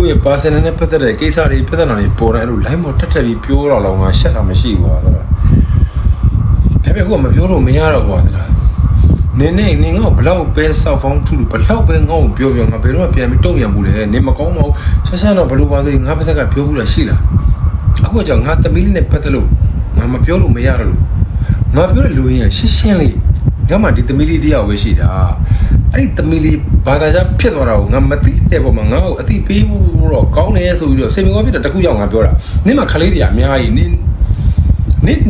ကိုယ့်ရဲ့ personal နဲ့ပတ်သက်တဲ့ကိစ္စတွေပြဿနာတွေပေါ်တယ်အဲ့လို line ပေါ်တက်ပြီးပြောတော့ငါရှက်တာမရှိဘူးကွာဒါပေမဲ့ကိုကမပြောလို့မရတော့ကွာဒါနင်းငါ့ကိုဘလောက်ပဲစောက်ဖောင်းထူလို့ဘလောက်ပဲငါ့ကိုပြောငါဘယ်တော့ပြန်ပြီးတုံ့ပြန်ဘူးလေနင်းမကောင်းပါဘူးဆက်တော့ဘလို့ပါသေးငါပါစက်ကပြောဘူးလားရှိလားအခုကကြောင့်ငါသမီးလေးနဲ့ပတ်သက်လို့ငါမပြောလို့မရတော့လို့ငါပြောတဲ့လူရင်းရှင်းလေးငါမှဒီသမီးလေးတရားပဲရှိတာအဲ့ဒီသမီးလေးဘာသာကြားဖြစ်သွားတာကိုငါမသိတဲ့ပုံမှာငါ့ကိုအတိပေးဖို့တော့ကောင်းတယ်ဆိုပြီးတော့စိတ်မကောင်းဖြစ်တဲ့တခုကြောင့်ငါပြောတာနင်းမှခလေးတွေအများကြီးနင်း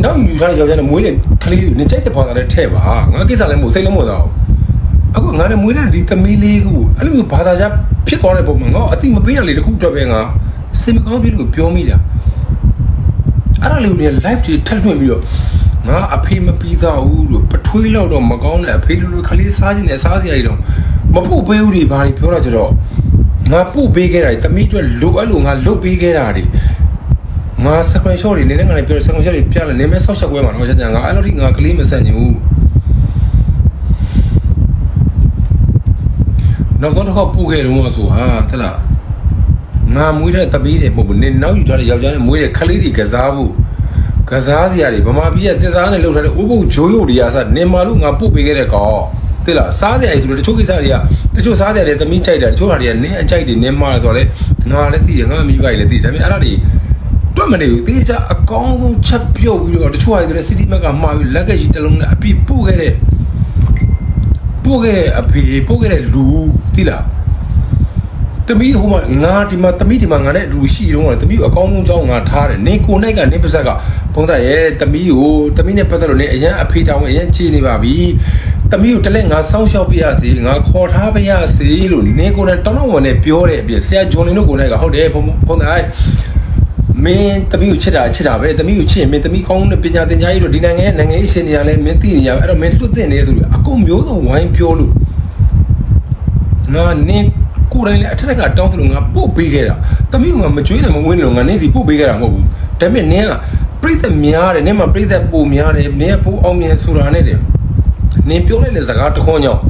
နောက်ယူထားတဲ့ယောက်ျားနဲ့မွေးတဲ့ခလေးတွေနင်းကြိုက်တဲ့ဘာသာနဲ့ထဲ့ပါငါကိစ္စလည်းမဟုတ်စိတ်လည်းမဟုတ်တော့အခုငါနဲ့မွေးတဲ့ဒီသမီးလေးကိုအဲ့လိုမျိုးဘာသာကြားဖြစ်သွားတဲ့ပုံမှာငါအတိမပေးရလေတခုတော့ပဲငါစိတ်မကောင်းဖြစ်လို့ပြောမိတာအဲ့ဒါလေးကို live တွေထပ်လွှင့်ပြီးတော့ငါအဖေမပြီးသားဘူးလို့ပထွေးလောက်တော့မကောင်းတဲ့အဖေလိုခလေးစားခြင်းနဲ့စားစရာတွေတော့မပုတ်ပေးဘူးတွေဘာတွေပြောတော့ကြတော့ငါပုတ်ပေးခဲ့တာတမိအတွက်လိုအပ်လို့ငါလုတ်ပေးခဲ့တာတွေငါ screenshot တွေနည်းနည်းငါလည်းပြော screenshot တွေပြလဲနည်းမဲဆောက်ချက်ကွဲမှာတော့ချက်ငါအဲ့လိုထိငါကလေးမဆန့်ချင်ဘူးနောက်ဆုံးတစ်ခေါက်ပုတ်ခဲ့တော့ဆိုဟာသလားငါမွေးတဲ့တပီးတွေပုံနဲ့နောက်ယူထားတဲ့ယောက်ျားနဲ့မွေးတဲ့ခလေးတွေကစားဖို့ကစားစရာတွေဗမာပြည်ကတက်သားနဲ့လှုပ်ထားတဲ့ဥပုပ်ဂျိုးရုပ်တွေအစနင်မာလို့ငါပုတ်ပေးခဲ့တဲ့ကောင်သိလားစားစရာကြီးဆိုတော့တချို့ကိစ္စတွေကတချို့စားစရာတွေသမီးကြိုက်တာတချို့ဟာတွေကနင်းအကြိုက်တွေနင်းမာဆိုတော့လေငါလည်းသိတယ်ငါမိဘကြီးလည်းသိတယ်ဒါပေမဲ့အဲ့ဒါတွေတွက်မနေဘူးတေးချအကောင်းဆုံးချက်ပြုတ်ပြီးတော့တချို့ဟာတွေဆိုတဲ့ city map ကမှာပြီးလက်ကကြီးတစ်လုံးနဲ့အပြည့်ပို့ခဲ့တဲ့အဖေပို့ခဲ့တဲ့လူသိလားသမီးဟိုမှာငါဒီမှာသမီးဒီမှာငါနဲ့အတူရှိတော့တယ်သမီးကိုအကောင်းဆုံးကြောင်းငါထားတယ်နေကိုနိုင်ကနေပါဇက်ကဘုံသားရဲ့သမီးနဲ့ပတ်သက်လို့နေအရန်အဖေတောင်းအရန်ချေနေပါပြီသမီးကိုတလဲငါစောင့်ရှောက်ပြရစီငါခေါ်ထားပြရစီလို့နေကိုနဲ့တောင်းတောင်းဝင်နဲ့ပြောတဲ့အပြင်ဆရာဂျွန်လင်တို့ကိုနိုင်ကဟုတ်တယ်ဘုံသားမင်းသမီးကိုချစ်တာပဲသမီးကိုချစ်ရင်မင်းသမီးကောင်းတဲ့ပညာသင်ကြားရေးတို့ဒီနိုင်ငံရေးရှင်နေရလဲမင်းသိနေရအဲ့တော့မင်းလွတ်တင်နေဆိုလို့အကုန်မျိုးစုံဝိုင်းပြောလို့ငါနင်းကိုယ်တိုင်လည်းအထက်ကတောင်းသလိုငါပို့ပေးခဲ့တာတမီးကမကြွေးနဲ့မဝင်းလို့ငါနေစီပို့ပေးခဲ့တာမဟုတ်ဘူးဒါပေမဲ့နင်းကပြိသက်များတယ်နင်းမှာပြိသက်ပိုများတယ်နင်းကပိုအောင်မြင်ဆိုတာနဲ့တယ်နင်းပြောလိုက်တဲ့စကားတခွန်းကြောင့်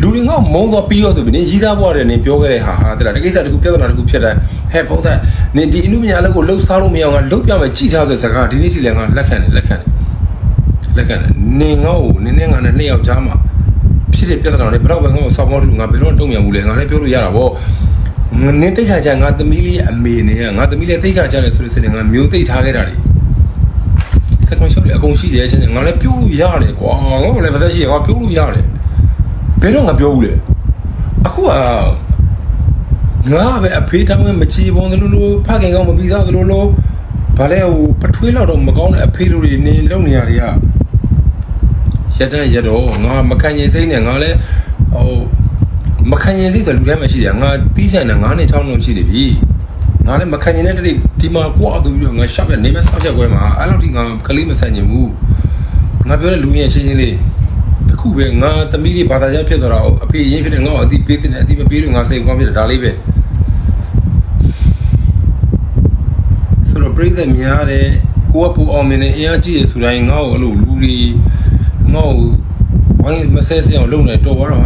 လူတွေငေါ့မုန်းတော့ပြီးတော့ဆိုပြီးနင်းရီးသားပွားတယ်နင်းပြောခဲ့တဲ့ဟာတဲ့လားဒီကိစ္စတခုပြဿနာတခုဖြစ်တယ်ဟဲ့ဘုံသားနင်းဒီအမှုပညာအလုပ်ကိုလှုပ်ရှားလို့မရအောင်ငါလှုပ်ပြမယ်ကြည်ထားဆိုစကားဒီနေ့ထိလည်းငါလက်ခံတယ်နင်းငေါ့ကိုနင်းငါနဲ့နှစ်ယောက်ကြားမှာဖြစ်တဲ့ပြဿနာတွေဘယ်တော့မှငါ့ကိုစောင့်မောလို့ငါဘယ်တော့တုံ့ပြန်ဘူးလေငါလည်းပြောလို့ရတာပေါ့နင်းတိတ်ခါကြငါသမီးလေးအမေနဲ့ငါသမီးလေးတိတ်ခါကြတယ်ဆိုလို့ဆိုရင်ငါမျိုးသိထားခဲ့တာတွေစက်ကွန်ရှော့တွေအကုန်ရှိတယ်ချင်းငါလည်းပြောလို့ရတယ်ကွာငါ့ကိုလည်းပါသက်ရှိရငါပြောလို့ရတယ်ဘယ်တော့ငါပြောဘူးလေအခုကငါပဲအဖေးတောင်းမချီပုံလို့ဖခင်ကောင်းမပြီးသားလို့ဘာလဲဟိုပထွေးလောက်တော့မကောင်းတဲ့အဖေးလိုတွေနေလုံနေရတွေကရတော့ငါမခံရင်စိတ်နဲ့ငါလည်းဟိုမခံရင်စိတ်ဆိုလူတိုင်းမှာရှိတယ်ငါတီးချင်တယ်9နဲ့6လုံးရှိနေပြီငါလည်းမခံရင်တဲ့ဒီမှာကိုယ့်အတူပြီးတော့ငါရှော့ပြနေမဲ့ဆောက်ချက်ခွဲမှာအဲ့လိုထိငါကလေးမဆန့်ကျင်ဘူးငါပြောတဲ့လူငယ်ရှင်းလေးတခုပဲငါသမီးလေးဘာသာကြားဖြစ်သွားတာအဖေရင်းဖြစ်တယ်ငါ့ကိုအတိပေးတယ်အတိမပေးလို့ငါစိတ်ကောင်းဖြစ်တယ်ဒါလေးပဲဆိုတော့ပြိသက်များတယ်ကိုကပူအောင်မြင်နေအင်အားကြီးရဆိုတိုင်းငါ့ကိုအဲ့လိုလူတွေငါ့ကိုဝိုင်းမဆဲဆဲအောင်လုပ်နေတော့ပါတော့